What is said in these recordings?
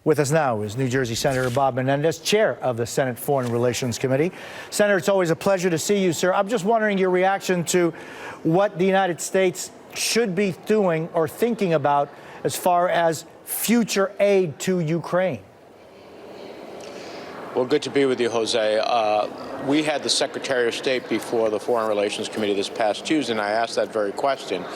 With us now is New Jersey Senator Bob Menendez, chair of the Senate Foreign Relations Committee. Senator, it's always a pleasure to see you, sir. I'm just wondering your reaction to what the United States should be doing or thinking about as far as future aid to Ukraine. Well, good to be with you, Jose. We had the Secretary of State before the Foreign Relations Committee this past Tuesday, and I asked that very question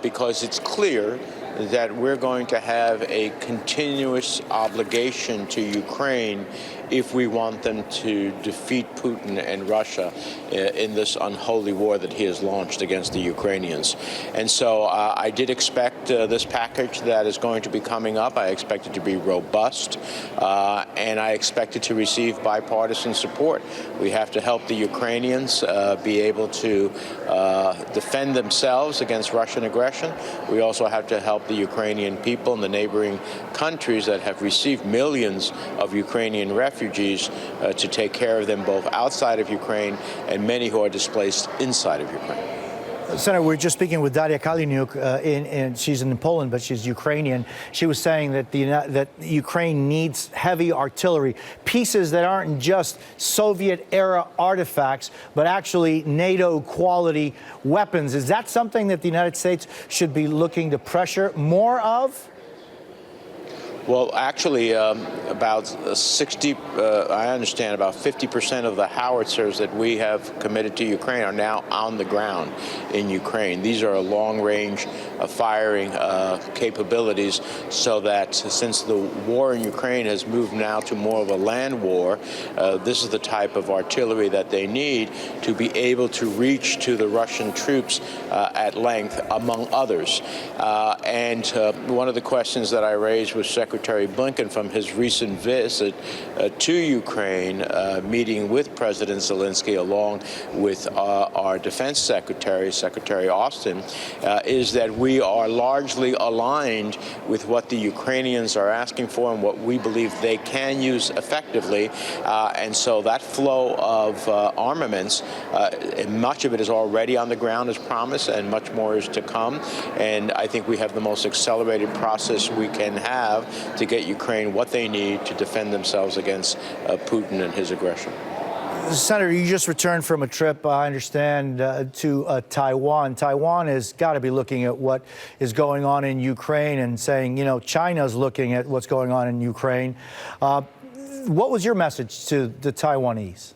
because it's clear that we're going to have a continuous obligation to Ukraine if we want them to defeat Putin and Russia in this unholy war that he has launched against the Ukrainians. And so I did expect this package that is going to be coming up. I expect it to be robust, and I expect it to receive bipartisan support. We have to help the Ukrainians be able to defend themselves against Russian aggression. We also have to help the Ukrainian people and the neighboring countries that have received millions of Ukrainian refugees to take care of them both outside of Ukraine and many who are displaced inside of Ukraine. Senator, we were just speaking with Daria Kaleniuk, and she's in Poland, but she's Ukrainian. She was saying that that Ukraine needs heavy artillery, pieces that aren't just Soviet-era artifacts, but actually NATO-quality weapons. Is that something that the United States should be looking to pressure more of? Well, actually, about 60, I understand about 50% of the howitzers that we have committed to Ukraine are now on the ground in Ukraine. These are long-range firing capabilities, so that since the war in Ukraine has moved now to more of a land war, this is the type of artillery that they need to be able to reach to the Russian troops at length, among others. And one of the questions that I raised was Secretary Blinken from his recent visit to Ukraine, meeting with President Zelensky along with our Defense Secretary, Secretary Austin, is that we are largely aligned with what the Ukrainians are asking for and what we believe they can use effectively. And so that flow of armaments, much of it is already on the ground as promised, and much more is to come. And I think we have the most accelerated process we can have to get Ukraine what they need to defend themselves against Putin and his aggression. Senator, you just returned from a trip, I understand, to Taiwan. Taiwan has got to be looking at what is going on in Ukraine and saying, you know, China's looking at what's going on in Ukraine. What was your message to the Taiwanese?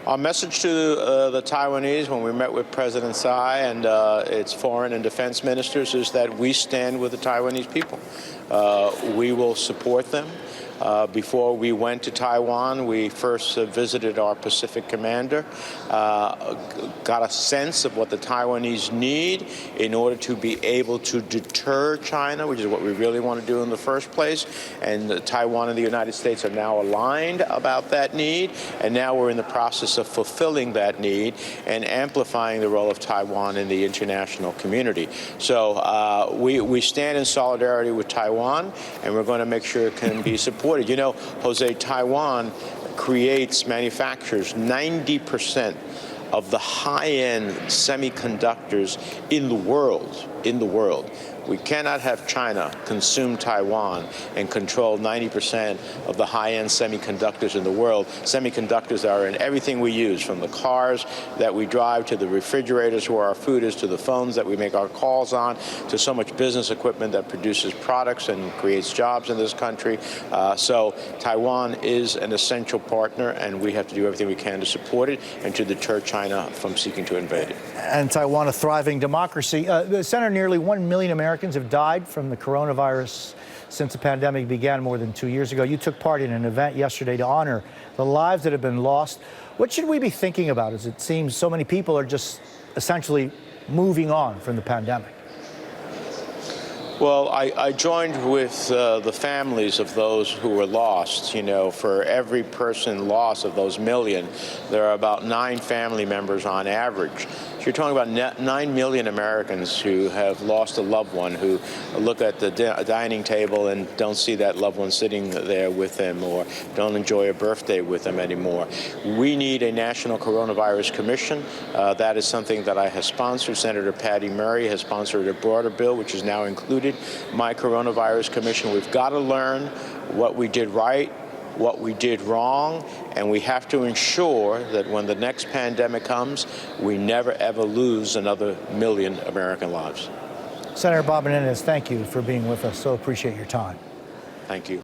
Our message to the Taiwanese when we met with President Tsai and its foreign and defense ministers is that we stand with the Taiwanese people. We will support them. Before we went to Taiwan, we first visited our Pacific commander, got a sense of what the Taiwanese need in order to be able to deter China, which is what we really want to do in the first place. And Taiwan and the United States are now aligned about that need, and now we're in the process of fulfilling that need and amplifying the role of Taiwan in the international community. So we stand in solidarity with Taiwan, and we're going to make sure it can be supported. You know, Jose, Taiwan manufactures 90% of the high-end semiconductors in the world. We cannot have China consume Taiwan and control 90% of the high-end semiconductors in the world. Semiconductors are in everything we use, from the cars that we drive to the refrigerators where our food is, to the phones that we make our calls on, to so much business equipment that produces products and creates jobs in this country. So Taiwan is an essential partner, and we have to do everything we can to support it and to deter China from seeking to invade it. And Taiwan, a thriving democracy. Senator, nearly 1 million Americans have died from the coronavirus since the pandemic began more than 2 years ago. You took part in an event yesterday to honor the lives that have been lost. What should we be thinking about, as it seems so many people are just essentially moving on from the pandemic? Well, I joined with the families of those who were lost. You know, for every person lost of those million, there are about 9 family members on average. So you're talking about 9 million Americans who have lost a loved one, who look at the dining table and don't see that loved one sitting there with them, or don't enjoy a birthday with them anymore. We need a national coronavirus commission. That is something that I have sponsored. Senator Patty Murray has sponsored a broader bill, which is now included created my coronavirus commission. We've got to learn what we did right, what we did wrong, and we have to ensure that when the next pandemic comes, we never ever lose another million American lives. Senator Bob Menendez, thank you for being with us. So appreciate your time. Thank you.